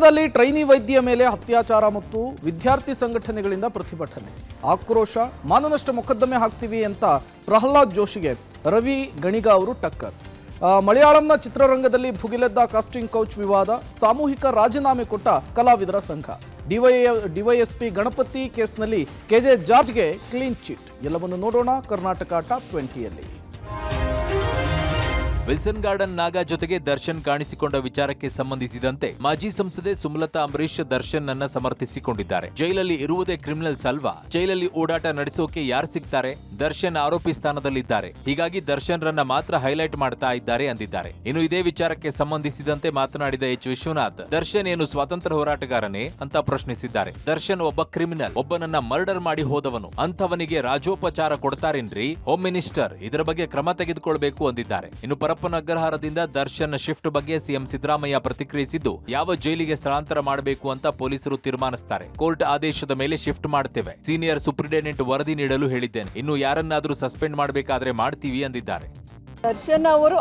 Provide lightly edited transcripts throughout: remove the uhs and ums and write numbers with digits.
ಮಂಡ್ಯದಲ್ಲಿ ಟ್ರೈನಿ ವೈದ್ಯ ಮೇಲೆ ಅತ್ಯಾಚಾರ ಮತ್ತು ವಿದ್ಯಾರ್ಥಿ ಸಂಘಟನೆಗಳಿಂದ ಪ್ರತಿಭಟನೆ, ಆಕ್ರೋಶ. ಮಾನನಷ್ಟ ಮೊಕದ್ದಮೆ ಹಾಕ್ತೀವಿ ಅಂತ ಪ್ರಹ್ಲಾದ್ ಜೋಶಿಗೆ ರವಿ ಗಣಿಗ ಅವರು ಟಕ್ಕರ್. ಮಲಯಾಳಂನ ಚಿತ್ರರಂಗದಲ್ಲಿ ಭುಗಿಲೆದ್ದ ಕಾಸ್ಟಿಂಗ್ ಕೌಚ್ ವಿವಾದ, ಸಾಮೂಹಿಕ ರಾಜೀನಾಮೆ ಕೊಟ್ಟ ಕಲಾವಿದರ ಸಂಘ. ಡಿವೈಎಸ್ಪಿ ಗಣಪತಿ ಕೇಸ್ನಲ್ಲಿ ಕೆಜೆ ಜಾರ್ಜ್ಗೆ ಕ್ಲೀನ್ ಚಿಟ್. ಎಲ್ಲವನ್ನು ನೋಡೋಣ ಕರ್ನಾಟಕ ಟಾಪ್ 20ಯಲ್ಲಿ. ವಿಲ್ಸನ್ ಗಾರ್ಡನ್ ನಾಗಾ ಜೊತೆಗೆ ದರ್ಶನ್ ಕಾಣಿಸಿಕೊಂಡ ವಿಚಾರಕ್ಕೆ ಸಂಬಂಧಿಸಿದಂತೆ ಮಾಜಿ ಸಂಸದೆ ಸುಮಲತಾ ಅಂಬರೀಶ್ ದರ್ಶನ್ ನನ್ನ ಸಮರ್ಥಿಸಿಕೊಂಡಿದ್ದಾರೆ. ಜೈಲಲ್ಲಿ ಇರುವುದೇ ಕ್ರಿಮಿನಲ್ಸ್ ಅಲ್ವಾ? ಜೈಲಲ್ಲಿ ಓಡಾಟ ನಡೆಸೋಕೆ ಯಾರು ಸಿಗ್ತಾರೆ? ದರ್ಶನ್ ಆರೋಪಿ ಸ್ಥಾನದಲ್ಲಿದ್ದಾರೆ, ಹೀಗಾಗಿ ದರ್ಶನ್ ರನ್ನ ಮಾತ್ರ ಹೈಲೈಟ್ ಮಾಡ್ತಾ ಇದ್ದಾರೆ ಅಂದಿದ್ದಾರೆ. ಇನ್ನು ಇದೇ ವಿಚಾರಕ್ಕೆ ಸಂಬಂಧಿಸಿದಂತೆ ಮಾತನಾಡಿದ ಎಚ್ ವಿಶ್ವನಾಥ್, ದರ್ಶನ್ ಏನು ಸ್ವಾತಂತ್ರ್ಯ ಹೋರಾಟಗಾರನೇ ಅಂತ ಪ್ರಶ್ನಿಸಿದ್ದಾರೆ. ದರ್ಶನ್ ಒಬ್ಬ ಕ್ರಿಮಿನಲ್, ಒಬ್ಬನನ್ನ ಮರ್ಡರ್ ಮಾಡಿ ಹೋದವನು, ಅಂಥವನಿಗೆ ರಾಜೋಪಚಾರ ಕೊಡ್ತಾರೇನ್ರಿ ಹೋಮ್ ಮಿನಿಸ್ಟರ್? ಇದರ ಬಗ್ಗೆ ಕ್ರಮ ತೆಗೆದುಕೊಳ್ಬೇಕು ಅಂದಿದ್ದಾರೆ. ಇನ್ನು ಪರಪ್ಪನ ಅಗ್ರಹಾರದಿಂದ ದರ್ಶನ್ ಶಿಫ್ಟ್ ಬಗ್ಗೆ ಸಿಎಂ ಸಿದ್ದರಾಮಯ್ಯ ಪ್ರತಿಕ್ರಿಯಿಸಿದ್ದು, ಯಾವ ಜೈಲಿಗೆ ಸ್ಥಳಾಂತರ ಮಾಡಬೇಕು ಅಂತ ಪೊಲೀಸರು ತೀರ್ಮಾನಿಸುತ್ತಾರೆ. ಕೋರ್ಟ್ ಆದೇಶದ ಮೇಲೆ ಶಿಫ್ಟ್ ಮಾಡ್ತೇವೆ. ಸೀನಿಯರ್ ಸೂಪರಿಂಟೆಂಡೆಂಟ್ ವರದಿ ನೀಡಲು ಹೇಳಿದ್ದೇನೆ. ಇನ್ನು ಯಾರನ್ನಾದ್ರೂ ಸಸ್ಪೆಂಡ್ ಮಾಡಬೇಕಾದ್ರೆ ಮಾಡ್ತೀವಿ ಅಂದಿದ್ದಾರೆ. ದರ್ಶನ್ ಅವರು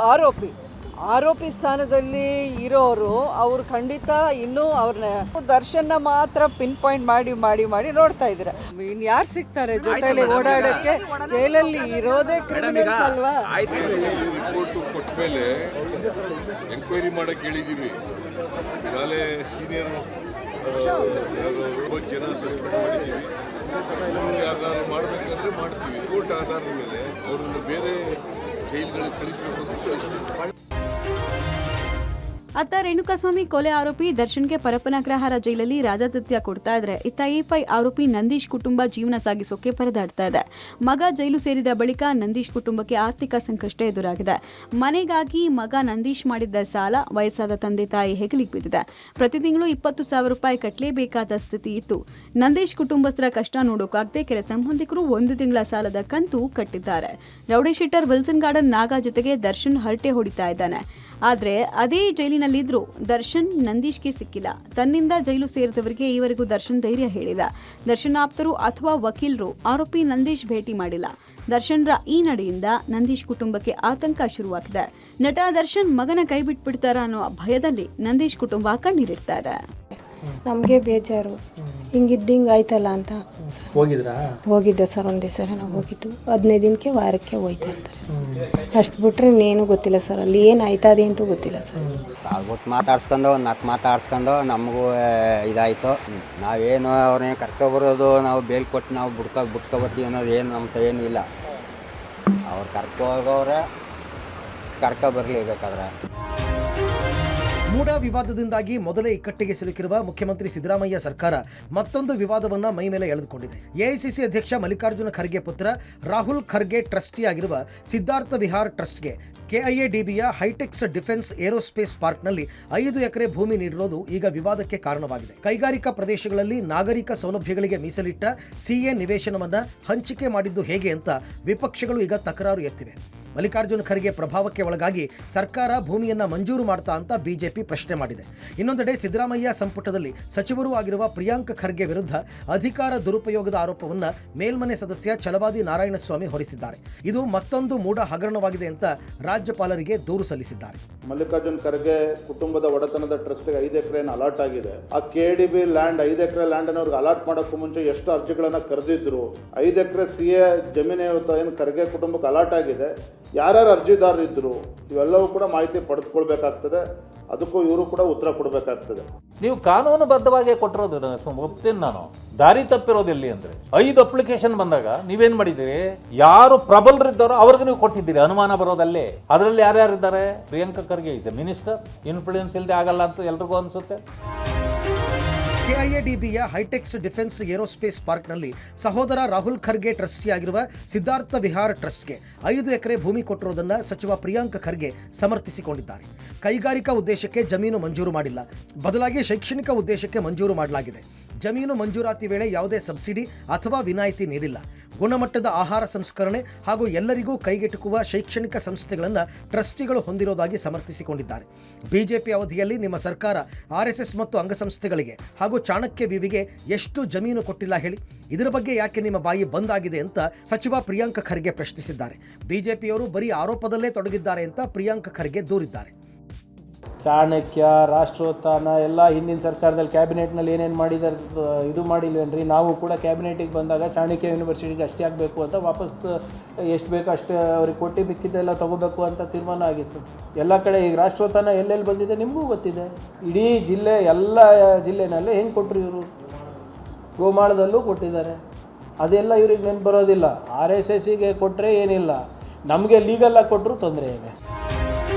ಆರೋಪಿ ಸ್ಥಾನದಲ್ಲಿ ಇರೋರು, ಅವರು ಖಂಡಿತ ಇನ್ನೂ ಅವ್ರನ್ನ ದರ್ಶನ ಮಾತ್ರ ಪಿನ್ ಪಾಯಿಂಟ್ ಮಾಡಿ ನೋಡ್ತಾ ಇದ್ದಾರೆ. ಇನ್ ಯಾರು ಸಿಗ್ತಾರೆ ಜೊತೆಲಿ ಓಡಾಡಕ್ಕೆ? ಜೈಲಲ್ಲಿ ಇರೋದೇ ಕ್ರಿಮಿನಲ್ಸ್ ಅಲ್ವಾ? ರಿಪೋರ್ಟ್ ಕೊಟ್ಟ ಮೇಲೆ ಎಂಕ್ವೈರಿ ಮಾಡಕ್ಕೆ ಹೇಳಿದ್ದೀವಿ. ಈಗಾಗಲೇ ಸೀನಿಯರ್ ಜನ ಸಸ್ಪೆಂಡ್ ಮಾಡಿದ್ದೀವಿ. ಯಾರು ಮಾಡಬೇಕಂದ್ರೆ ಮಾಡ್ತೀವಿ. ರಿಪೋರ್ಟ್ ಆಧಾರದ ಮೇಲೆ ಅವ್ರನ್ನ ಬೇರೆ ಜೈಲ್ಗಳಿಗೆ ಕಳಿಸಬೇಕು ಅಂತ ಕಳಿಸ್ತೀವಿ. ಅತ್ತ ರೇಣುಕಾಸ್ವಾಮಿ ಕೊಲೆ ಆರೋಪಿ ದರ್ಶನ್ಗೆ ಪರಪ್ಪನಗ್ರಹಾರ ಜೈಲಲ್ಲಿ ರಾಜಾತಿಥ್ಯ ಕೊಡ್ತಾ ಇದ್ರೆ, ಇತ್ತ ಎ5 ಆರೋಪಿ ನಂದೀಶ್ ಕುಟುಂಬ ಜೀವನ ಸಾಗಿಸೋಕೆ ಪರದಾಡ್ತಾ ಇದೆ. ಮಗ ಜೈಲು ಸೇರಿದ ಬಳಿಕ ನಂದೀಶ್ ಕುಟುಂಬಕ್ಕೆ ಆರ್ಥಿಕ ಸಂಕಷ್ಟ ಎದುರಾಗಿದೆ. ಮನೆಗಾಗಿ ಮಗ ನಂದೀಶ್ ಮಾಡಿದ್ದ ಸಾಲ ವಯಸ್ಸಾದ ತಂದೆ ತಾಯಿ ಹೆಗಲಿಗೆ ಬಿದ್ದಿದೆ. ಪ್ರತಿ ತಿಂಗಳು 20,000 ರೂಪಾಯಿ ಕಟ್ಟಲೇಬೇಕಾದ ಸ್ಥಿತಿ ಇತ್ತು. ನಂದೀಶ್ ಕುಟುಂಬಸ್ಥರ ಕಷ್ಟ ನೋಡೋಕಾಗದೆ ಕೆಲ ಸಂಬಂಧಿಕರು 1 ತಿಂಗಳ ಸಾಲದ ಕಂತು ಕಟ್ಟಿದ್ದಾರೆ. Rowdy sheeter Wilson Garden Naga ಜೊತೆಗೆ ದರ್ಶನ್ ಹರಟೆ ಹೊಡಿತಾ ಇದ್ದಾನೆ. ಆದ್ರೆ ಅದೇ ಜೈಲಿನಲ್ಲಿದ್ರು ದರ್ಶನ್ ನಂದೀಶ್ಗೆ ಸಿಕ್ಕಿಲ್ಲ. ತನ್ನಿಂದ ಜೈಲು ಸೇರಿದವರಿಗೆ ಈವರೆಗೂ ದರ್ಶನ್ ಧೈರ್ಯ ಹೇಳಿಲ್ಲ. ದರ್ಶನ್ ಆಪ್ತರು ಅಥವಾ ವಕೀಲರು ಆರೋಪಿ ನಂದೀಶ್ ಭೇಟಿ ಮಾಡಿಲ್ಲ. ದರ್ಶನ್ರ ಈ ನಡೆಯಿಂದ ನಂದೀಶ್ ಕುಟುಂಬಕ್ಕೆ ಆತಂಕ ಶುರುವಾಗಿದೆ. ನಟ ದರ್ಶನ್ ಮಗನ ಕೈ ಬಿಟ್ಬಿಡ್ತಾರ ಅನ್ನೋ ಭಯದಲ್ಲಿ ನಂದೀಶ್ ಕುಟುಂಬ ಕಣ್ಣೀರಿಡ್ತಾ ಇದೆ. ನಮಗೆ ಬೇಜಾರು, ಹಿಂಗಿದ್ದಿಂಗೆ ಆಯ್ತಲ್ಲ ಅಂತ. ಹೋಗಿದ್ದೆ ಸರ್, ಒಂದೇ ಸರ ನಾವು ಹೋಗಿದ್ದು. 15 ದಿನಕ್ಕೆ ವಾರಕ್ಕೆ ಹೋಯ್ತಾ ಇರ್ತಾರೆ. ಅಷ್ಟು ಬಿಟ್ರೆ ಇನ್ನೇನು ಗೊತ್ತಿಲ್ಲ ಸರ್. ಅಲ್ಲಿ ಏನು ಆಯ್ತದೆ ಅಂತೂ ಗೊತ್ತಿಲ್ಲ ಸರ್. ಆಗ್ಬಿಟ್ಟು ಮಾತಾಡ್ಸ್ಕೊಂಡು 4 ಮಾತಾಡ್ಸ್ಕೊಂಡು ನಮಗೂ ಇದಾಯಿತು. ನಾವೇನು ಅವ್ರನ್ನೇ ಕರ್ಕೊಬರೋದು, ನಾವು ಬೇಲ್ ಕೊಟ್ಟು ನಾವು ಬಿಡ್ಕೊಬರ್ತೀವಿ ಅನ್ನೋದು ಏನು ನಮ್ಮ ಏನೂ ಇಲ್ಲ. ಅವ್ರು ಕರ್ಕೋಗೋರೆ ಕರ್ಕೊಬರ್ಲೇಬೇಕಾದ್ರೆ. ಮೂಡಾ ವಿವಾದದಿಂದಾಗಿ ಮೊದಲೇ ಇಕ್ಕಟ್ಟಿಗೆ ಸಿಲುಕಿರುವ ಮುಖ್ಯಮಂತ್ರಿ ಸಿದ್ದರಾಮಯ್ಯ ಸರ್ಕಾರ ಮತ್ತೊಂದು ವಿವಾದವನ್ನ ಮೈ ಮೇಲೆ ಎಳೆದುಕೊಂಡಿದೆ. ಎಐಸಿಸಿ ಅಧ್ಯಕ್ಷ ಮಲ್ಲಿಕಾರ್ಜುನ ಖರ್ಗೆ ಪುತ್ರ ರಾಹುಲ್ ಖರ್ಗೆ ಟ್ರಸ್ಟಿಯಾಗಿರುವ ಸಿದ್ಧಾರ್ಥ ವಿಹಾರ್ ಟ್ರಸ್ಟ್ಗೆ ಕೆಐಎಡಿಬಿಯ ಹೈಟೆಕ್ಸ್ ಡಿಫೆನ್ಸ್ ಏರೋಸ್ಪೇಸ್ ಪಾರ್ಕ್ನಲ್ಲಿ 5 ಎಕರೆ ಭೂಮಿ ನೀಡಿರೋದು ಈಗ ವಿವಾದಕ್ಕೆ ಕಾರಣವಾಗಿದೆ. ಕೈಗಾರಿಕಾ ಪ್ರದೇಶಗಳಲ್ಲಿ ನಾಗರಿಕ ಸೌಲಭ್ಯಗಳಿಗೆ ಮೀಸಲಿಟ್ಟ ಸಿಎ ನಿವೇಶನವನ್ನ ಹಂಚಿಕೆ ಮಾಡಿದ್ದು ಹೇಗೆ ಅಂತ ವಿಪಕ್ಷಗಳು ಈಗ ತಕರಾರು ಎತ್ತಿವೆ. ಮಲ್ಲಿಕಾರ್ಜುನ ಖರ್ಗೆ ಪ್ರಭಾವಕ್ಕೆ ಒಳಗಾಗಿ ಸರ್ಕಾರ ಭೂಮಿಯನ್ನ ಮಂಜೂರು ಮಾಡ್ತಾ ಅಂತ ಬಿಜೆಪಿ ಪ್ರಶ್ನೆ ಮಾಡಿದೆ. ಇನ್ನೊಂದೆಡೆ ಸಿದ್ದರಾಮಯ್ಯ ಸಂಪುಟದಲ್ಲಿ ಸಚಿವರೂ ಆಗಿರುವ ಪ್ರಿಯಾಂಕ್ ಖರ್ಗೆ ವಿರುದ್ಧ ಅಧಿಕಾರ ದುರುಪಯೋಗದ ಆರೋಪವನ್ನ ಮೇಲ್ಮನೆ ಸದಸ್ಯ ಛಲವಾದಿ ನಾರಾಯಣಸ್ವಾಮಿ ಹೊರಿಸಿದ್ದಾರೆ. ಇದು ಮತ್ತೊಂದು ಮೂಢ ಹಗರಣವಾಗಿದೆ ಅಂತ ರಾಜ್ಯಪಾಲರಿಗೆ ದೂರು ಸಲ್ಲಿಸಿದ್ದಾರೆ. ಮಲ್ಲಿಕಾರ್ಜುನ ಖರ್ಗೆ ಕುಟುಂಬದ ಒಡೆತನದ ಟ್ರಸ್ಟ್ಗೆ 5 ಎಕರೆ ಅಲಾಟ್ ಆಗಿದೆ. ಆ ಕೆಡಿಬಿ ಲ್ಯಾಂಡ್ 5 ಎಕರೆ ಲ್ಯಾಂಡ್ ಅನ್ನು ಅವ್ರಿಗೆ ಅಲಾಟ್ ಮಾಡೋಕ್ಕೂ ಮುಂಚೆ ಎಷ್ಟು ಅರ್ಜಿಗಳನ್ನ ಕರೆದಿದ್ರು. 5 ಎಕರೆ ಸಿಎ ಜಮೀನು ಏನು ಖರ್ಗೆ ಕುಟುಂಬಕ್ಕೆ ಅಲಾಟ್ ಆಗಿದೆ, ಯಾರ್ಯಾರು ಅರ್ಜಿದಾರರು ಇದ್ರು ಇವೆಲ್ಲವೂ ಕೂಡ ಮಾಹಿತಿ ಪಡೆದುಕೊಳ್ಬೇಕಾಗ್ತದೆ. ಅದಕ್ಕೂ ಇವರು ಕೂಡ ಉತ್ತರ ಕೊಡಬೇಕಾಗ್ತದೆ. ನೀವು ಕಾನೂನುಬದ್ಧವಾಗಿ ಕೊಟ್ಟಿರೋದು ಒಪ್ತೀನಿ ನಾನು. ದಾರಿ ತಪ್ಪಿರೋದಿಲ್ಲಿ ಅಂದ್ರೆ 5 ಅಪ್ಲಿಕೇಶನ್ ಬಂದಾಗ ನೀವೇನ್ ಮಾಡಿದ್ದೀರಿ? ಯಾರು ಪ್ರಬಲರಿದ್ದಾರೋ ಅವ್ರಿಗೆ ನೀವು ಕೊಟ್ಟಿದ್ದೀರಿ. ಅನುಮಾನ ಬರೋದಲ್ಲೇ. ಅದರಲ್ಲಿ ಯಾರ್ಯಾರಿದ್ದಾರೆ? Priyanka Kharge is a minister, influence ಇಲ್ಲದೆ ಆಗಲ್ಲ ಅಂತ ಎಲ್ರಿಗೂ ಅನ್ಸುತ್ತೆ. ಕೆಐಎಡಿಬಿಯ ಹೈಟೆಕ್ಸ್ ಡಿಫೆನ್ಸ್ ಏರೋಸ್ಪೇಸ್ ಪಾರ್ಕ್ನಲ್ಲಿ ಸಹೋದರ ರಾಹುಲ್ ಖರ್ಗೆ ಟ್ರಸ್ಟಿಯಾಗಿರುವ ಸಿದ್ಧಾರ್ಥ ವಿಹಾರ್ ಟ್ರಸ್ಟ್ಗೆ 5 ಎಕರೆ ಭೂಮಿ ಕೊಟ್ಟಿರೋದನ್ನು ಸಚಿವ ಪ್ರಿಯಾಂಕ್ ಖರ್ಗೆ ಸಮರ್ಥಿಸಿಕೊಂಡಿದ್ದಾರೆ. ಕೈಗಾರಿಕಾ ಉದ್ದೇಶಕ್ಕೆ ಜಮೀನು ಮಂಜೂರು ಮಾಡಿಲ್ಲ, ಬದಲಾಗಿ ಶೈಕ್ಷಣಿಕ ಉದ್ದೇಶಕ್ಕೆ ಮಂಜೂರು ಮಾಡಲಾಗಿದೆ. ಜಮೀನು ಮಂಜೂರಾತಿ ವೇಳೆ ಯಾವುದೇ ಸಬ್ಸಿಡಿ ಅಥವಾ ವಿನಾಯಿತಿ ನೀಡಿಲ್ಲ. ಗುಣಮಟ್ಟದ ಆಹಾರ ಸಂಸ್ಕರಣೆ ಹಾಗೂ ಎಲ್ಲರಿಗೂ ಕೈಗೆಟುಕುವ ಶೈಕ್ಷಣಿಕ ಸಂಸ್ಥೆಗಳನ್ನು ಟ್ರಸ್ಟಿಗಳು ಹೊಂದಿರೋದಾಗಿ ಸಮರ್ಥಿಸಿಕೊಂಡಿದ್ದಾರೆ. ಬಿಜೆಪಿ ಅವಧಿಯಲ್ಲಿ ನಿಮ್ಮ ಸರ್ಕಾರ ಆರ್ಎಸ್ಎಸ್ ಮತ್ತು ಅಂಗಸಂಸ್ಥೆಗಳಿಗೆ ಹಾಗೂ ಚಾಣಕ್ಯ ವಿವಿಗೆ ಎಷ್ಟು ಜಮೀನು ಕೊಟ್ಟಿಲ್ಲ ಹೇಳಿ? ಇದರ ಬಗ್ಗೆ ಯಾಕೆ ನಿಮ್ಮ ಬಾಯಿ ಬಂದಾಗಿದೆ ಅಂತ ಸಚಿವ ಪ್ರಿಯಾಂಕ್ ಖರ್ಗೆ ಪ್ರಶ್ನಿಸಿದ್ದಾರೆ. ಬಿಜೆಪಿಯವರು ಬರೀ ಆರೋಪದಲ್ಲೇ ತೊಡಗಿದ್ದಾರೆ ಅಂತ ಪ್ರಿಯಾಂಕ್ ಖರ್ಗೆ ದೂರಿದ್ದಾರೆ. ಚಾಣಕ್ಯ, ರಾಷ್ಟ್ರೋತ್ಥಾನ ಎಲ್ಲ ಹಿಂದಿನ ಸರ್ಕಾರದಲ್ಲಿ ಕ್ಯಾಬಿನೆಟ್ನಲ್ಲಿ ಏನೇನು ಮಾಡಿದಾರೆ ಇದು ಮಾಡಿಲ್ವೇನ್ರಿ. ನಾವು ಕೂಡ ಕ್ಯಾಬಿನೆಟಿಗೆ ಬಂದಾಗ ಚಾಣಕ್ಯ ಯೂನಿವರ್ಸಿಟಿಗೆ ಅಷ್ಟೇ ಆಗಬೇಕು ಅಂತ ವಾಪಸ್ ಎಷ್ಟು ಬೇಕೋ ಅಷ್ಟೇ ಅವ್ರಿಗೆ ಕೊಟ್ಟು ಮಿಕ್ಕಿದ್ದೆಲ್ಲ ತೊಗೋಬೇಕು ಅಂತ ತೀರ್ಮಾನ ಆಗಿತ್ತು. ಎಲ್ಲ ಕಡೆ ಈಗ ರಾಷ್ಟ್ರೋತ್ಥಾನ ಎಲ್ಲೆಲ್ಲಿ ಬಂದಿದೆ ನಿಮಗೂ ಗೊತ್ತಿದೆ. ಇಡೀ ಜಿಲ್ಲೆ ಎಲ್ಲ ಜಿಲ್ಲೆನಲ್ಲೇ ಹೆಂಗೆ ಕೊಟ್ಟರು ಇವರು. ಗೋಮಾಳದಲ್ಲೂ ಕೊಟ್ಟಿದ್ದಾರೆ. ಅದೆಲ್ಲ ಇವ್ರಿಗೆ ನೆನ್ಪು ಬರೋದಿಲ್ಲ. RSSಗೆ ಕೊಟ್ಟರೆ ಏನಿಲ್ಲ, ನಮಗೆ ಲೀಗಲ್ಲಾಗಿ ಕೊಟ್ಟರು ತೊಂದರೆ ಇದೆ.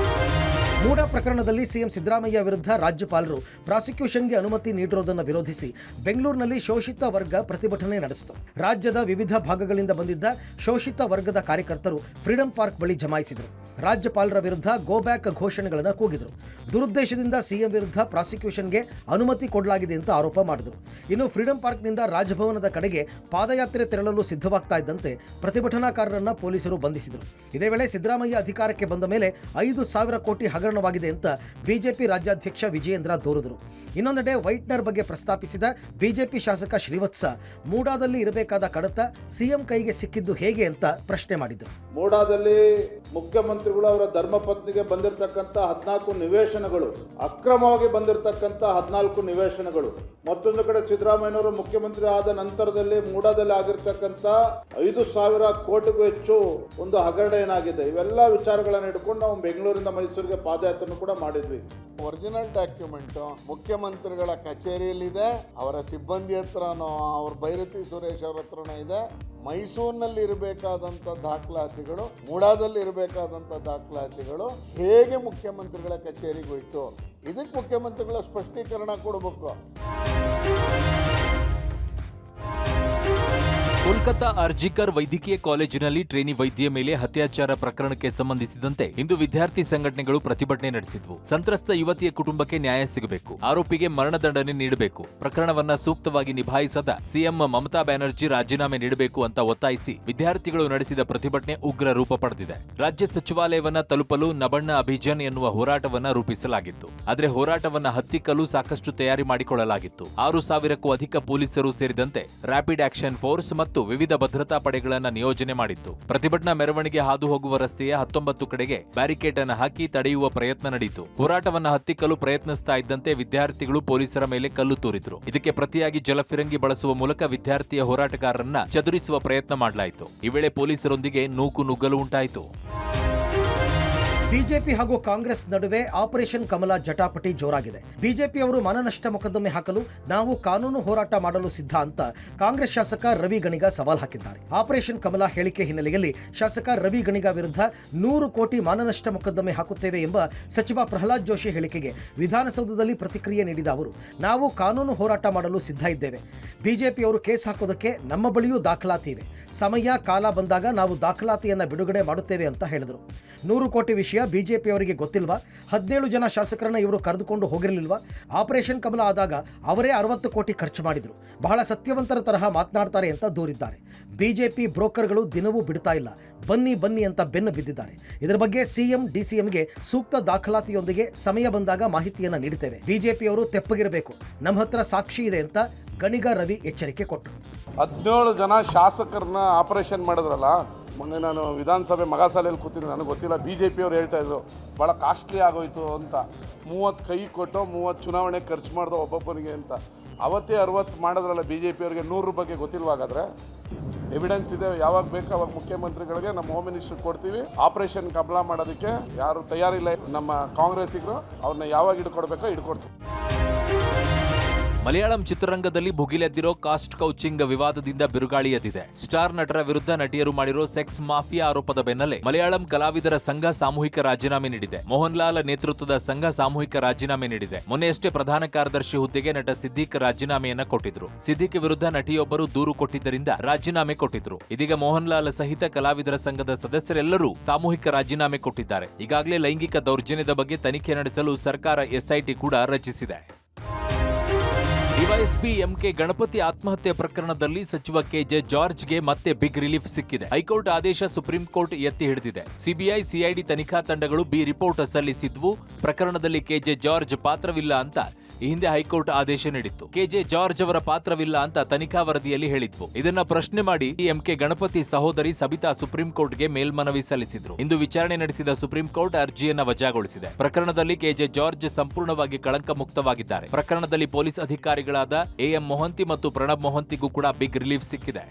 ಮೂಡ ಪ್ರಕರಣದಲ್ಲಿ ಸಿಎಂ ಸಿದ್ದರಾಮಯ್ಯ ವಿರುದ್ಧ ರಾಜ್ಯಪಾಲರು ಪ್ರಾಸಿಕ್ಯೂಷನ್ಗೆ ಅನುಮತಿ ನೀಡಿರುವುದನ್ನು ವಿರೋಧಿಸಿ ಬೆಂಗಳೂರಿನಲ್ಲಿ ಶೋಷಿತ ವರ್ಗ ಪ್ರತಿಭಟನೆ ನಡೆಸಿತು. ರಾಜ್ಯದ ವಿವಿಧ ಭಾಗಗಳಿಂದ ಬಂದಿದ್ದ ಶೋಷಿತ ವರ್ಗದ ಕಾರ್ಯಕರ್ತರು ಫ್ರೀಡಂ ಪಾರ್ಕ್ ಬಳಿ ಜಮಾಯಿಸಿದರು. ರಾಜ್ಯಪಾಲರ ವಿರುದ್ಧ ಗೋ ಬ್ಯಾಕ್ ಘೋಷಣೆಗಳನ್ನು ಕೂಗಿದರು. ದುರುದ್ದೇಶದಿಂದ ಸಿಎಂ ವಿರುದ್ಧ ಪ್ರಾಸಿಕ್ಯೂಷನ್ಗೆ ಅನುಮತಿ ಕೊಡಲಾಗಿದೆ ಅಂತ ಆರೋಪ ಮಾಡಿದರು. ಇನ್ನು ಫ್ರೀಡಂ ಪಾರ್ಕ್ನಿಂದ ರಾಜಭವನದ ಕಡೆಗೆ ಪಾದಯಾತ್ರೆ ತೆರಳಲು ಸಿದ್ಧವಾಗ್ತಾ ಇದ್ದಂತೆ ಪ್ರತಿಭಟನಾಕಾರರನ್ನ ಪೊಲೀಸರು ಬಂಧಿಸಿದರು. ಇದೇ ವೇಳೆ ಸಿದ್ದರಾಮಯ್ಯ ಅಧಿಕಾರಕ್ಕೆ ಬಂದ ಮೇಲೆ 5,000 ಕೋಟಿ ಹಗರಣವಾಗಿದೆ ಅಂತ ಬಿಜೆಪಿ ರಾಜ್ಯಾಧ್ಯಕ್ಷ ವಿಜಯೇಂದ್ರ ದೂರಿದರು. ಇನ್ನೊಂದೆಡೆ ವೈಟ್ನರ್ ಬಗ್ಗೆ ಪ್ರಸ್ತಾಪಿಸಿದ ಬಿಜೆಪಿ ಶಾಸಕ ಶ್ರೀವತ್ಸ ಮೂಡಾದಲ್ಲಿ ಇರಬೇಕಾದ ಕಡತ ಸಿಎಂ ಕೈಗೆ ಸಿಕ್ಕಿದ್ದು ಹೇಗೆ ಅಂತ ಪ್ರಶ್ನೆ ಮಾಡಿದರು. ಮೂಡಾದಲ್ಲಿ ಮುಖ್ಯಮಂತ್ರಿಗಳು ಅವರ ಧರ್ಮಪತ್ನಿಗೆ ಬಂದಿರತಕ್ಕಂಥ 14 ನಿವೇಶನಗಳು, ಅಕ್ರಮವಾಗಿ ಬಂದಿರತಕ್ಕಂಥ 14 ನಿವೇಶನಗಳು, ಮತ್ತೊಂದು ಕಡೆ ಸಿದ್ದರಾಮಯ್ಯನವರು ಮುಖ್ಯಮಂತ್ರಿ ಆದ ನಂತರದಲ್ಲಿ ಮೂಡಾದಲ್ಲಿ ಆಗಿರ್ತಕ್ಕಂಥ 5,000 ಕೋಟಿಗೂ ಹೆಚ್ಚು ಒಂದು ಹಗರಣ ಏನಾಗಿದೆ, ಇವೆಲ್ಲ ವಿಚಾರಗಳನ್ನು ಇಟ್ಕೊಂಡು ನಾವು ಬೆಂಗಳೂರಿಂದ ಮೈಸೂರಿಗೆ ಪಾದಯಾತ್ರೆ ಕೂಡ ಮಾಡಿದ್ವಿ. ಒರಿಜಿನಲ್ ಡಾಕ್ಯುಮೆಂಟ್ ಮುಖ್ಯಮಂತ್ರಿಗಳ ಕಚೇರಿಯಲ್ಲಿದೆ, ಅವರ ಸಿಬ್ಬಂದಿ ಹತ್ರನೋ ಅವ್ರ ಭೈರತಿ ಸುರೇಶ್ ಅವ್ರ ಹತ್ರನೋ ಇದೆ. ಮೈಸೂರಿನಲ್ಲಿ ಇರಬೇಕಾದಂಥ ದಾಖಲಾತಿಗಳು, ಮೂಡಾದಲ್ಲಿ ಇರಬೇಕಾದಂಥ ದಾಖಲಾತಿಗಳು ಹೇಗೆ ಮುಖ್ಯಮಂತ್ರಿಗಳ ಕಚೇರಿಗೆ ಹೋಯ್ತು, ಇದಕ್ಕೆ ಮುಖ್ಯಮಂತ್ರಿಗಳ ಸ್ಪಷ್ಟೀಕರಣ ಕೊಡಬೇಕು. ಕೋಲ್ಕತಾ ಅರ್ಜಿಕರ್ ವೈದ್ಯಕೀಯ ಕಾಲೇಜಿನಲ್ಲಿ ಟ್ರೇನಿ ವೈದ್ಯೆ ಮೇಲೆ ಅತ್ಯಾಚಾರ ಪ್ರಕರಣಕ್ಕೆ ಸಂಬಂಧಿಸಿದಂತೆ ಇಂದು ವಿದ್ಯಾರ್ಥಿ ಸಂಘಟನೆಗಳು ಪ್ರತಿಭಟನೆ ನಡೆಸಿದ್ವು. ಸಂತ್ರಸ್ತ ಯುವತಿಯ ಕುಟುಂಬಕ್ಕೆ ನ್ಯಾಯ ಸಿಗಬೇಕು, ಆರೋಪಿಗೆ ಮರಣದಂಡನೆ ನೀಡಬೇಕು, ಪ್ರಕರಣವನ್ನ ಸೂಕ್ತವಾಗಿ ನಿಭಾಯಿಸದ ಸಿಎಂ ಮಮತಾ ಬ್ಯಾನರ್ಜಿ ರಾಜೀನಾಮೆ ನೀಡಬೇಕು ಅಂತ ಒತ್ತಾಯಿಸಿ ವಿದ್ಯಾರ್ಥಿಗಳು ನಡೆಸಿದ ಪ್ರತಿಭಟನೆ ಉಗ್ರ ರೂಪ ಪಡೆದಿದೆ. ರಾಜ್ಯ ಸಚಿವಾಲಯವನ್ನ ತಲುಪಲು ನಬಣ್ಣ ಅಭಿಯಾನ್ ಎನ್ನುವ ಹೋರಾಟವನ್ನ ರೂಪಿಸಲಾಗಿತ್ತು. ಆದರೆ ಹೋರಾಟವನ್ನ ಹತ್ತಿಕ್ಕಲು ಸಾಕಷ್ಟು ತಯಾರಿ ಮಾಡಿಕೊಳ್ಳಲಾಗಿತ್ತು. 6,000ಕ್ಕೂ ಅಧಿಕ ಪೊಲೀಸರು ಸೇರಿದಂತೆ ರ್ಯಾಪಿಡ್ ಆಕ್ಷನ್ ಫೋರ್ಸ್ ಮತ್ತು ವಿವಿಧ ಭದ್ರತಾ ಪಡೆಗಳನ್ನ ನಿಯೋಜನೆ ಮಾಡಿತ್ತು. ಪ್ರತಿಭಟನಾ ಮೆರವಣಿಗೆ ಹಾದು ಹೋಗುವ ರಸ್ತೆಯ 19 ಕಡೆಗೆ ಬ್ಯಾರಿಕೇಡ್ ಅನ್ನು ಹಾಕಿ ತಡೆಯುವ ಪ್ರಯತ್ನ ನಡೆಯಿತು. ಹೋರಾಟವನ್ನ ಹತ್ತಿಕ್ಕಲು ಪ್ರಯತ್ನಿಸ್ತಾ ಇದ್ದಂತೆ ವಿದ್ಯಾರ್ಥಿಗಳು ಪೊಲೀಸರ ಮೇಲೆ ಕಲ್ಲು ತೂರಿದ್ರು. ಇದಕ್ಕೆ ಪ್ರತಿಯಾಗಿ ಜಲಫಿರಂಗಿ ಬಳಸುವ ಮೂಲಕ ವಿದ್ಯಾರ್ಥಿಯ ಹೋರಾಟಗಾರರನ್ನ ಚದುರಿಸುವ ಪ್ರಯತ್ನ ಮಾಡಲಾಯಿತು. ಈ ವೇಳೆ ಪೊಲೀಸರೊಂದಿಗೆ ನೂಕುನುಗ್ಗಲು ಉಂಟಾಯಿತು. ಬಿಜೆಪಿ ಹಾಗೂ ಕಾಂಗ್ರೆಸ್ ನಡುವೆ ಆಪರೇಷನ್ ಕಮಲ ಜಟಾಪಟಿ ಜೋರಾಗಿದೆ. ಬಿಜೆಪಿಯವರು ಮಾನನಷ್ಟ ಮೊಕದ್ದಮೆ ಹಾಕಲು ನಾವು ಕಾನೂನು ಹೋರಾಟ ಮಾಡಲು ಸಿದ್ಧ ಅಂತ ಕಾಂಗ್ರೆಸ್ ಶಾಸಕ ರವಿ ಗಣಿಗ ಸವಾಲ್ ಹಾಕಿದ್ದಾರೆ. ಆಪರೇಷನ್ ಕಮಲ ಹೇಳಿಕೆ ಹಿನ್ನೆಲೆಯಲ್ಲಿ ಶಾಸಕ ರವಿ ಗಣಿಗ ವಿರುದ್ಧ 100 ಕೋಟಿ ಮಾನನಷ್ಟ ಮೊಕದ್ದಮೆ ಹಾಕುತ್ತೇವೆ ಎಂಬ ಸಚಿವ ಪ್ರಹ್ಲಾದ್ ಜೋಶಿ ಹೇಳಿಕೆಗೆ ವಿಧಾನಸೌಧದಲ್ಲಿ ಪ್ರತಿಕ್ರಿಯೆ ನೀಡಿದ ಅವರು, ನಾವು ಕಾನೂನು ಹೋರಾಟ ಮಾಡಲು ಸಿದ್ಧ ಇದ್ದೇವೆ. ಬಿಜೆಪಿಯವರು ಕೇಸ್ ಹಾಕೋದಕ್ಕೆ ನಮ್ಮ ಬಳಿಯೂ ದಾಖಲಾತಿ ಇವೆ. ಸಮಯ ಕಾಲ ಬಂದಾಗ ನಾವು ದಾಖಲಾತಿಯನ್ನು ಬಿಡುಗಡೆ ಮಾಡುತ್ತೇವೆ ಅಂತ ಹೇಳಿದರು. 100 ಕೋಟಿ ವಿಷಯ ಬಿಜೆಪಿಯವರಿಗೆ ಗೊತ್ತಿಲ್ವಾ? 17 ಜನ ಶಾಸಕರನ್ನ ಇವರು ಕರೆದುಕೊಂಡು ಹೋಗಿರಲಿಲ್ವಾ? ಆಪರೇಷನ್ ಕಮಲ ಆದಾಗ ಅವರೇ 60 ಕೋಟಿ ಖರ್ಚು ಮಾಡಿದ್ರು. ಬಹಳ ಸತ್ಯವಂತರ ತರಹ ಮಾತನಾಡ್ತಾರೆ ಅಂತ ದೂರಿದ್ದಾರೆ. ಬಿಜೆಪಿ ಬ್ರೋಕರ್ಗಳು ದಿನವೂ ಬಿಡ್ತಾ ಇಲ್ಲ, ಬನ್ನಿ ಅಂತ ಬೆನ್ನು ಬಿದ್ದಿದ್ದಾರೆ. ಇದರ ಬಗ್ಗೆ ಸಿಎಂ ಡಿಸಿಎಂಗೆ ಸೂಕ್ತ ದಾಖಲಾತಿಯೊಂದಿಗೆ ಸಮಯ ಬಂದಾಗ ಮಾಹಿತಿಯನ್ನು ನೀಡುತ್ತೇವೆ. ಬಿಜೆಪಿಯವರು ತೆಪ್ಪಗಿರಬೇಕು, ನಮ್ಮ ಹತ್ರ ಸಾಕ್ಷಿ ಇದೆ ಅಂತ ಗಣಿಗ ರವಿ ಎಚ್ಚರಿಕೆ ಕೊಟ್ಟರು. 17 ಜನ ಶಾಸಕರನ್ನ ಆಪರೇಷನ್ ಮಾಡಿದ್ರಲ್ಲ, ಮೊನ್ನೆ ನಾನು ವಿಧಾನಸಭೆ ಮಗಾಸಾಲೆಯಲ್ಲಿ ಕೂತಿದ್ದೆ, ನನಗೆ ಗೊತ್ತಿಲ್ಲ. ಬಿಜೆಪಿಯವ್ರು ಹೇಳ್ತಾ ಇದ್ರು ಭಾಳ ಕಾಸ್ಟ್ಲಿ ಆಗೋಯ್ತು ಅಂತ. 30 ಕೈ ಕೊಟ್ಟು 30 ಚುನಾವಣೆ ಖರ್ಚು ಮಾಡ್ದೋ ಒಬ್ಬೊಬ್ಬನಿಗೆ ಅಂತ. ಅವತ್ತೇ 60 ಮಾಡಿದ್ರಲ್ಲ ಬಿಜೆಪಿಯವ್ರಿಗೆ. 100 ರೂಪಾಯಿಗೆ ಗೊತ್ತಿಲ್ವಾಗಾದ್ರೆ ಎವಿಡೆನ್ಸ್ ಇದೆ. ಯಾವಾಗ ಬೇಕು ಅವಾಗ ಮುಖ್ಯಮಂತ್ರಿಗಳಿಗೆ ನಮ್ಮ ಹೋಮ್ ಮಿನಿಸ್ಟರ್ ಕೊಡ್ತೀವಿ. ಆಪರೇಷನ್ ಕಮಲ ಮಾಡೋದಕ್ಕೆ ಯಾರು ತಯಾರಿಲ್ಲ. ನಮ್ಮ ಕಾಂಗ್ರೆಸ್ಸಿಗರು ಅವ್ರನ್ನ ಯಾವಾಗ ಹಿಡ್ಕೊಡ್ಬೇಕೋ ಹಿಡ್ಕೊಡ್ತೀವಿ. ಮಲಯಾಳಂ ಚಿತ್ರರಂಗದಲ್ಲಿ ಭುಗಿಲೆದ್ದಿರೋ ಕಾಸ್ಟ್ ಕೌಚಿಂಗ್ ವಿವಾದದಿಂದ ಬಿರುಗಾಳಿ ಎದ್ದಿದೆ. ಸ್ಟಾರ್ ನಟರ ವಿರುದ್ಧ ನಟಿಯರು ಮಾಡಿರೋ ಸೆಕ್ಸ್ ಮಾಫಿಯಾ ಆರೋಪದ ಬೆನ್ನಲ್ಲೇ ಮಲಯಾಳಂ ಕಲಾವಿದರ ಸಂಘ ಸಾಮೂಹಿಕ ರಾಜೀನಾಮೆ ನೀಡಿದೆ. ಮೋಹನ್ ಲಾಲ್ ನೇತೃತ್ವದ ಸಂಘ ಸಾಮೂಹಿಕ ರಾಜೀನಾಮೆ ನೀಡಿದೆ. ಮೊನ್ನೆಯಷ್ಟೇ ಪ್ರಧಾನ ಕಾರ್ಯದರ್ಶಿ ಹುದ್ದೆಗೆ ನಟ ಸಿದ್ದಿಕ್ ರಾಜೀನಾಮೆಯನ್ನ ಕೊಟ್ಟಿದ್ರು. ಸಿದ್ದಿಕ್ ವಿರುದ್ಧ ನಟಿಯೊಬ್ಬರು ದೂರು ಕೊಟ್ಟಿದ್ದರಿಂದ ರಾಜೀನಾಮೆ ಕೊಟ್ಟಿದ್ರು. ಇದೀಗ ಮೋಹನ್ ಲಾಲ್ ಸಹಿತ ಕಲಾವಿದರ ಸಂಘದ ಸದಸ್ಯರೆಲ್ಲರೂ ಸಾಮೂಹಿಕ ರಾಜೀನಾಮೆ ಕೊಟ್ಟಿದ್ದಾರೆ. ಈಗಾಗಲೇ ಲೈಂಗಿಕ ದೌರ್ಜನ್ಯದ ಬಗ್ಗೆ ತನಿಖೆ ನಡೆಸಲು ಸರ್ಕಾರ ಎಸ್ಐಟಿ ಕೂಡ ರಚಿಸಿದೆ. ಡಿವೈಎಸ್ಪಿ ಎಂಕೆ ಗಣಪತಿ ಆತ್ಮಹತ್ಯೆ ಪ್ರಕರಣದಲ್ಲಿ ಸಚಿವ ಕೆಜೆ ಜಾರ್ಜ್ಗೆ ಮತ್ತೆ ಬಿಗ್ ರಿಲೀಫ್ ಸಿಕ್ಕಿದೆ. ಹೈಕೋರ್ಟ್ ಆದೇಶ ಸುಪ್ರೀಂ ಕೋರ್ಟ್ ಎತ್ತಿ ಹಿಡಿದಿದೆ. ಸಿಬಿಐ ಸಿಐಡಿ ತನಿಖಾ ತಂಡಗಳು ಬಿ ರಿಪೋರ್ಟ್ ಸಲ್ಲಿಸಿದ್ವು. ಪ್ರಕರಣದಲ್ಲಿ ಕೆಜೆ ಜಾರ್ಜ್ ಪಾತ್ರವಿಲ್ಲ ಅಂತ ಈ ಹಿಂದೆ ಹೈಕೋರ್ಟ್ ಆದೇಶ ನೀಡಿತ್ತು. ಕೆಜೆ ಜಾರ್ಜ್ ಅವರ ಪಾತ್ರವಿಲ್ಲ ಅಂತ ತನಿಖಾ ವರದಿಯಲ್ಲಿ ಹೇಳಿದ್ವು. ಇದನ್ನ ಪ್ರಶ್ನೆ ಮಾಡಿ ಎಂಕೆ ಗಣಪತಿ ಸಹೋದರಿ ಸಬಿತಾ ಸುಪ್ರೀಂ ಕೋರ್ಟ್ಗೆ ಮೇಲ್ಮನವಿ ಸಲ್ಲಿಸಿದ್ರು. ಇಂದು ವಿಚಾರಣೆ ನಡೆಸಿದ ಸುಪ್ರೀಂ ಕೋರ್ಟ್ ಅರ್ಜಿಯನ್ನ ವಜಾಗೊಳಿಸಿದೆ. ಪ್ರಕರಣದಲ್ಲಿ ಕೆಜೆ ಜಾರ್ಜ್ ಸಂಪೂರ್ಣವಾಗಿ ಕಳಂಕ ಮುಕ್ತವಾಗಿದ್ದಾರೆ. ಪ್ರಕರಣದಲ್ಲಿ ಪೊಲೀಸ್ ಅಧಿಕಾರಿಗಳಾದ ಎಎಂ ಮೊಹಂತಿ ಮತ್ತು ಪ್ರಣಬ್ ಮೊಹಂತಿಗೂ ಕೂಡ ಬಿಗ್ ರಿಲೀಫ್ ಸಿಕ್ಕಿದೆ.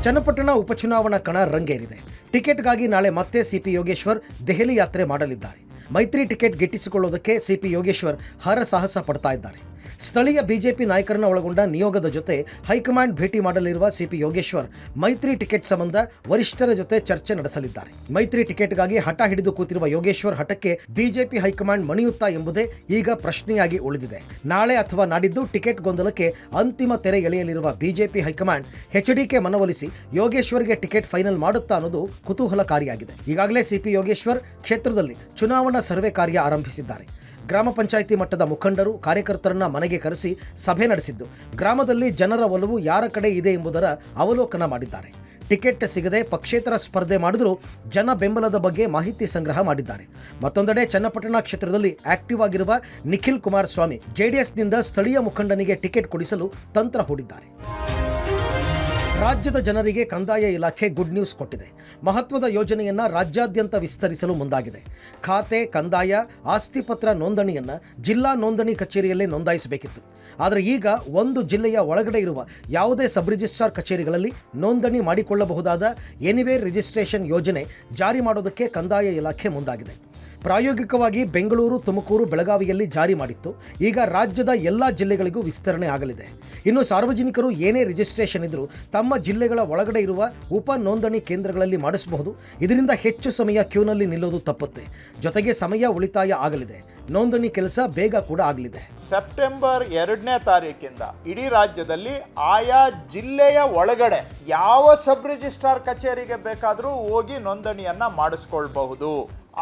ಚನ್ನಪಟ್ಟಣ ಉಪಚುನಾವಣಾ ಕಣ ರಂಗೇರಿದೆ. ಟಿಕೆಟ್ಗಾಗಿ ನಾಳೆ ಮತ್ತೆ ಸಿಪಿ ಯೋಗೇಶ್ವರ್ ದೆಹಲಿ ಯಾತ್ರೆ ಮಾಡಲಿದ್ದಾರೆ. ಮೈತ್ರಿ ಟಿಕೆಟ್ ಗಿಟ್ಟಿಸಿಕೊಳ್ಳೋದಕ್ಕೆ ಸಿಪಿ ಯೋಗೇಶ್ವರ್ ಹರಸಾಹಸ ಪಡ್ತಾ ಇದ್ದಾರೆ. ಸ್ಥಳೀಯ ಬಿಜೆಪಿ ನಾಯಕರನ್ನ ಒಳಗೊಂಡ ನಿಯೋಗದ ಜೊತೆ ಹೈಕಮಾಂಡ್ ಭೇಟಿ ಮಾಡಲಿರುವ ಸಿಪಿ ಯೋಗೇಶ್ವರ್ ಮೈತ್ರಿ ಟಿಕೆಟ್ ಸಂಬಂಧ ವರಿಷ್ಠರ ಜೊತೆ ಚರ್ಚೆ ನಡೆಸಲಿದ್ದಾರೆ. ಮೈತ್ರಿ ಟಿಕೆಟ್ಗಾಗಿ ಹಠ ಹಿಡಿದು ಕೂತಿರುವ ಯೋಗೇಶ್ವರ್ ಹಠಕ್ಕೆ ಬಿಜೆಪಿ ಹೈಕಮಾಂಡ್ ಮಣಿಯುತ್ತಾ ಎಂಬುದೇ ಈಗ ಪ್ರಶ್ನೆಯಾಗಿ ಉಳಿದಿದೆ. ನಾಳೆ ಅಥವಾ ನಾಡಿದ್ದು ಟಿಕೆಟ್ ಗೊಂದಲಕ್ಕೆ ಅಂತಿಮ ತೆರೆ ಎಳೆಯಲಿರುವ ಬಿಜೆಪಿ ಹೈಕಮಾಂಡ್ ಎಚ್ಡಿಕೆ ಮನವೊಲಿಸಿ ಯೋಗೇಶ್ವರ್ಗೆ ಟಿಕೆಟ್ ಫೈನಲ್ ಮಾಡುತ್ತಾ ಅನ್ನೋದು ಕುತೂಹಲಕಾರಿಯಾಗಿದೆ. ಈಗಾಗಲೇ ಸಿಪಿ ಯೋಗೇಶ್ವರ್ ಕ್ಷೇತ್ರದಲ್ಲಿ ಚುನಾವಣಾ ಸರ್ವೆ ಕಾರ್ಯ ಆರಂಭಿಸಿದ್ದಾರೆ. ಗ್ರಾಮ ಪಂಚಾಯಿತಿ ಮಟ್ಟದ ಮುಖಂಡರು ಕಾರ್ಯಕರ್ತರನ್ನ ಮನೆಗೆ ಕರೆಸಿ ಸಭೆ ನಡೆಸಿದ್ದು ಗ್ರಾಮದಲ್ಲಿ ಜನರ ಒಲವು ಯಾರ ಕಡೆ ಇದೆ ಎಂಬುದರ ಅವಲೋಕನ ಮಾಡಿದ್ದಾರೆ. ಟಿಕೆಟ್ ಸಿಗದೆ ಪಕ್ಷೇತರ ಸ್ಪರ್ಧೆ ಮಾಡಿದರೂ ಜನ ಬೆಂಬಲದ ಬಗ್ಗೆ ಮಾಹಿತಿ ಸಂಗ್ರಹ ಮಾಡಿದ್ದಾರೆ. ಮತ್ತೊಂದೆಡೆ ಚನ್ನಪಟ್ಟಣ ಕ್ಷೇತ್ರದಲ್ಲಿ ಆಕ್ಟಿವ್ ಆಗಿರುವ ನಿಖಿಲ್ ಕುಮಾರಸ್ವಾಮಿ ಜೆಡಿಎಸ್ನಿಂದ ಸ್ಥಳೀಯ ಮುಖಂಡನಿಗೆ ಟಿಕೆಟ್ ಕೊಡಿಸಲು ತಂತ್ರ ಹೂಡಿದ್ದಾರೆ. ರಾಜ್ಯದ ಜನರಿಗೆ ಕಂದಾಯ ಇಲಾಖೆ ಗುಡ್ ನ್ಯೂಸ್ ಕೊಟ್ಟಿದೆ. ಮಹತ್ವದ ಯೋಜನೆಯನ್ನು ರಾಜ್ಯಾದ್ಯಂತ ವಿಸ್ತರಿಸಲು ಮುಂದಾಗಿದೆ. ಖಾತೆ, ಕಂದಾಯ, ಆಸ್ತಿ ಪತ್ರ ನೋಂದಣಿಯನ್ನು ಜಿಲ್ಲಾ ನೋಂದಣಿ ಕಚೇರಿಯಲ್ಲೇ ನೋಂದಾಯಿಸಬೇಕಿತ್ತು. ಆದರೆ ಈಗ ಒಂದು ಜಿಲ್ಲೆಯ ಒಳಗಡೆ ಇರುವ ಯಾವುದೇ ಸಬ್ ರಿಜಿಸ್ಟ್ರಾರ್ ಕಚೇರಿಗಳಲ್ಲಿ ನೋಂದಣಿ ಮಾಡಿಕೊಳ್ಳಬಹುದಾದ ಎನಿವೇರ್ ರಿಜಿಸ್ಟ್ರೇಷನ್ ಯೋಜನೆ ಜಾರಿ ಮಾಡೋದಕ್ಕೆ ಕಂದಾಯ ಇಲಾಖೆ ಮುಂದಾಗಿದೆ. ಪ್ರಾಯೋಗಿಕವಾಗಿ ಬೆಂಗಳೂರು, ತುಮಕೂರು, ಬೆಳಗಾವಿಯಲ್ಲಿ ಜಾರಿ ಮಾಡಿತ್ತು. ಈಗ ರಾಜ್ಯದ ಎಲ್ಲ ಜಿಲ್ಲೆಗಳಿಗೂ ವಿಸ್ತರಣೆ ಆಗಲಿದೆ. ಇನ್ನು ಸಾರ್ವಜನಿಕರು ಏನೇ ರಿಜಿಸ್ಟ್ರೇಷನ್ ಇದ್ದರೂ ತಮ್ಮ ಜಿಲ್ಲೆಗಳ ಒಳಗಡೆ ಇರುವ ಉಪ ನೋಂದಣಿ ಕೇಂದ್ರಗಳಲ್ಲಿ ಮಾಡಿಸಬಹುದು. ಇದರಿಂದ ಹೆಚ್ಚು ಸಮಯ ಕ್ಯೂನಲ್ಲಿ ನಿಲ್ಲೋದು ತಪ್ಪುತ್ತೆ. ಜೊತೆಗೆ ಸಮಯ ಉಳಿತಾಯ ಆಗಲಿದೆ. ನೋಂದಣಿ ಕೆಲಸ ಬೇಗ ಕೂಡ ಆಗಲಿದೆ. ಸೆಪ್ಟೆಂಬರ್ 2ನೇ ತಾರೀಕಿಂದ ಇಡೀ ರಾಜ್ಯದಲ್ಲಿ ಆಯಾ ಜಿಲ್ಲೆಯ ಒಳಗಡೆ ಯಾವ ಸಬ್ ರಿಜಿಸ್ಟ್ರಾರ್ ಕಚೇರಿಗೆ ಬೇಕಾದರೂ ಹೋಗಿ ನೋಂದಣಿಯನ್ನ ಮಾಡಿಸ್ಕೊಳ್ಬಹುದು.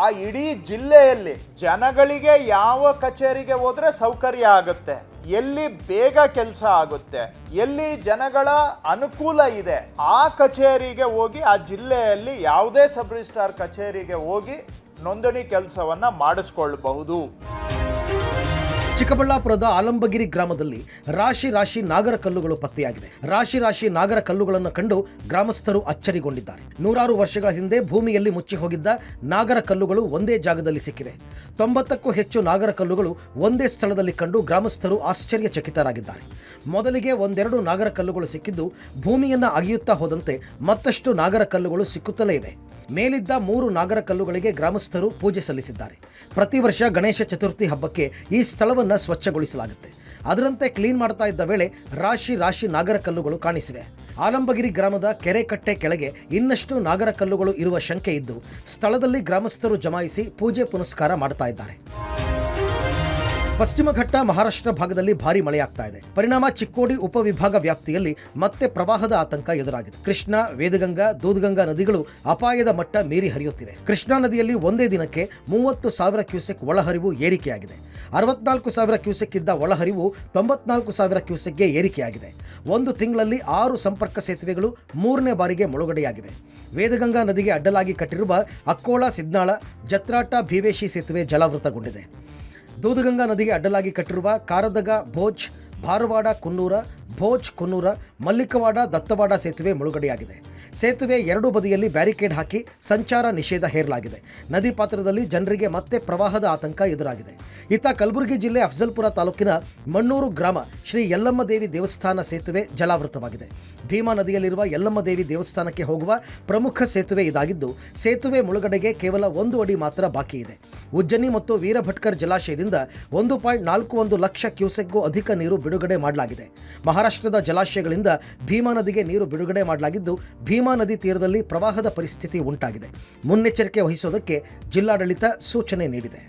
ಆ ಇಡೀ ಜಿಲ್ಲೆಯಲ್ಲಿ ಜನಗಳಿಗೆ ಯಾವ ಕಚೇರಿಗೆ ಹೋದ್ರೆ ಸೌಕರ್ಯ ಆಗುತ್ತೆ, ಎಲ್ಲಿ ಬೇಗ ಕೆಲಸ ಆಗುತ್ತೆ, ಎಲ್ಲಿ ಜನಗಳ ಅನುಕೂಲ ಇದೆ ಆ ಕಚೇರಿಗೆ ಹೋಗಿ, ಆ ಜಿಲ್ಲೆಯಲ್ಲಿ ಯಾವುದೇ ಸಬ್ ರಿಜಿಸ್ಟ್ರಾರ್ ಕಚೇರಿಗೆ ಹೋಗಿ ನೋಂದಣಿ ಕೆಲಸವನ್ನ ಮಾಡಿಸ್ಕೊಳ್ಬಹುದು. ಚಿಕ್ಕಬಳ್ಳಾಪುರದ ಆಲಂಬಗಿರಿ ಗ್ರಾಮದಲ್ಲಿ ರಾಶಿ ನಾಗರ ಕಲ್ಲುಗಳು ಪತ್ತೆಯಾಗಿವೆ. ರಾಶಿ ನಾಗರ ಕಲ್ಲುಗಳನ್ನು ಕಂಡು ಗ್ರಾಮಸ್ಥರು ಅಚ್ಚರಿಗೊಂಡಿದ್ದಾರೆ. ನೂರಾರು ವರ್ಷಗಳ ಹಿಂದೆ ಭೂಮಿಯಲ್ಲಿ ಮುಚ್ಚಿ ಹೋಗಿದ್ದ ನಾಗರ ಕಲ್ಲುಗಳು ಒಂದೇ ಜಾಗದಲ್ಲಿ ಸಿಕ್ಕಿವೆ. 90ಕ್ಕೂ ಹೆಚ್ಚು ನಾಗರ ಕಲ್ಲುಗಳು ಒಂದೇ ಸ್ಥಳದಲ್ಲಿ ಕಂಡು ಗ್ರಾಮಸ್ಥರು ಆಶ್ಚರ್ಯಚಕಿತರಾಗಿದ್ದಾರೆ. ಮೊದಲಿಗೆ ಒಂದೆರಡು ನಾಗರ ಕಲ್ಲುಗಳು ಸಿಕ್ಕಿದ್ದು ಭೂಮಿಯನ್ನು ಅಗೆಯುತ್ತಾ ಹೋದಂತೆ ಮತ್ತಷ್ಟು ನಾಗರ ಕಲ್ಲುಗಳು ಸಿಕ್ಕುತ್ತಲೇ ಇವೆ. ಮೇಲಿದ್ದ 3 ನಾಗರ ಕಲ್ಲುಗಳಿಗೆ ಗ್ರಾಮಸ್ಥರು ಪೂಜೆ ಸಲ್ಲಿಸಿದ್ದಾರೆ. ಪ್ರತಿ ವರ್ಷ ಗಣೇಶ ಚತುರ್ಥಿ ಹಬ್ಬಕ್ಕೆ ಈ ಸ್ಥಳವನ್ನು ಸ್ವಚ್ಛಗೊಳಿಸಲಾಗುತ್ತೆ. ಅದರಂತೆ ಕ್ಲೀನ್ ಮಾಡ್ತಾ ಇದ್ದ ವೇಳೆ ರಾಶಿ ನಾಗರ ಕಲ್ಲುಗಳು ಕಾಣಿಸಿವೆ. ಆಲಂಬಗಿರಿ ಗ್ರಾಮದ ಕೆರೆಕಟ್ಟೆ ಕೆಳಗೆ ಇನ್ನಷ್ಟು ನಾಗರ ಕಲ್ಲುಗಳು ಇರುವ ಶಂಕೆ ಇದ್ದು ಸ್ಥಳದಲ್ಲಿ ಗ್ರಾಮಸ್ಥರು ಜಮಾಯಿಸಿ ಪೂಜೆ ಪುನಸ್ಕಾರ ಮಾಡ್ತಾ ಇದ್ದಾರೆ. ಪಶ್ಚಿಮ ಘಟ್ಟ ಮಹಾರಾಷ್ಟ್ರ ಭಾಗದಲ್ಲಿ ಭಾರಿ ಮಳೆಯಾಗ್ತಾ ಇದೆ. ಪರಿಣಾಮ ಚಿಕ್ಕೋಡಿ ಉಪವಿಭಾಗ ವ್ಯಾಪ್ತಿಯಲ್ಲಿ ಮತ್ತೆ ಪ್ರವಾಹದ ಆತಂಕ ಎದುರಾಗಿದೆ. ಕೃಷ್ಣಾ, ವೇದಗಂಗಾ, ದೂದಗಂಗಾ ನದಿಗಳು ಅಪಾಯದ ಮಟ್ಟ ಮೀರಿ ಹರಿಯುತ್ತಿವೆ. ಕೃಷ್ಣಾ ನದಿಯಲ್ಲಿ ಒಂದೇ ದಿನಕ್ಕೆ 30,000 ಕ್ಯೂಸೆಕ್ ಒಳಹರಿವು ಏರಿಕೆಯಾಗಿದೆ. 64,000 ಕ್ಯೂಸೆಕ್ ಇದ್ದ ಒಳಹರಿವು 94,000 ಕ್ಯೂಸೆಕ್ಗೆ ಏರಿಕೆಯಾಗಿದೆ. ಒಂದು ತಿಂಗಳಲ್ಲಿ 6 ಸಂಪರ್ಕ ಸೇತುವೆಗಳು 3ನೇ ಬಾರಿಗೆ ಮುಳುಗಡೆಯಾಗಿವೆ. ವೇದಗಂಗಾ ನದಿಗೆ ಅಡ್ಡಲಾಗಿ ಕಟ್ಟಿರುವ ಅಕ್ಕೋಳ, ಸಿದ್ನಾಳ, ಜತ್ರಾಟ, ಭೀವೇಶಿ ಸೇತುವೆ ಜಲಾವೃತಗೊಂಡಿದೆ. ದೂದಗಂಗಾ ನದಿಗೆ ಅಡ್ಡಲಾಗಿ ಕಟ್ಟಿರುವ ಕಾರದಗ, ಭೋಜ್, ಭಾರವಾಡ, ಕುನ್ನೂರ, ಭೋಜ್, ಕುನ್ನೂರ, ಮಲ್ಲಿಕವಾಡ, ದತ್ತವಾಡ ಸೇತುವೆ ಮುಳುಗಡೆಯಾಗಿದೆ. ಸೇತುವೆ ಎರಡೂ ಬದಿಯಲ್ಲಿ ಬ್ಯಾರಿಕೇಡ್ ಹಾಕಿ ಸಂಚಾರ ನಿಷೇಧ ಹೇರಲಾಗಿದೆ. ನದಿ ಪಾತ್ರದಲ್ಲಿ ಜನರಿಗೆ ಮತ್ತೆ ಪ್ರವಾಹದ ಆತಂಕ ಎದುರಾಗಿದೆ. ಇತ್ತ ಕಲಬುರಗಿ ಜಿಲ್ಲೆ ಅಫಜಲ್ಪುರ ತಾಲೂಕಿನ ಮಣ್ಣೂರು ಗ್ರಾಮ ಶ್ರೀ ಯಲ್ಲಮ್ಮ ದೇವಿ ದೇವಸ್ಥಾನ ಸೇತುವೆ ಜಲಾವೃತವಾಗಿದೆ. ಭೀಮಾ ನದಿಯಲ್ಲಿರುವ ಯಲ್ಲಮ್ಮ ದೇವಿ ದೇವಸ್ಥಾನಕ್ಕೆ ಹೋಗುವ ಪ್ರಮುಖ ಸೇತುವೆ ಇದಾಗಿದ್ದು ಸೇತುವೆ ಮುಳುಗಡೆಗೆ ಕೇವಲ 1 ಅಡಿ ಮಾತ್ರ ಬಾಕಿ ಇದೆ. ಉಜ್ಜನಿ ಮತ್ತು ವೀರಭಟ್ಕರ್ ಜಲಾಶಯದಿಂದ 1.41 ಲಕ್ಷ ಕ್ಯೂಸೆಕ್ಗೂ ಅಧಿಕ ನೀರು ಬಿಡುಗಡೆ ಮಾಡಲಾಗಿದೆ. ಮಹಾರಾಷ್ಟ್ರದ ಜಲಾಶಯಗಳಿಂದ ಭೀಮಾ ನದಿಗೆ ನೀರು ಬಿಡುಗಡೆ ಮಾಡಲಾಗಿದ್ದು ಭೀಮಾ ನದಿ ತೀರದಲ್ಲಿ ಪ್ರವಾಹದ ಪರಿಸ್ಥಿತಿ ಉಂಟಾಗಿದೆ. ಮುನ್ನೆಚ್ಚರಿಕೆ ವಹಿಸೋದಕ್ಕೆ ಜಿಲ್ಲಾಡಳಿತ ಸೂಚನೆ ನೀಡಿದೆ.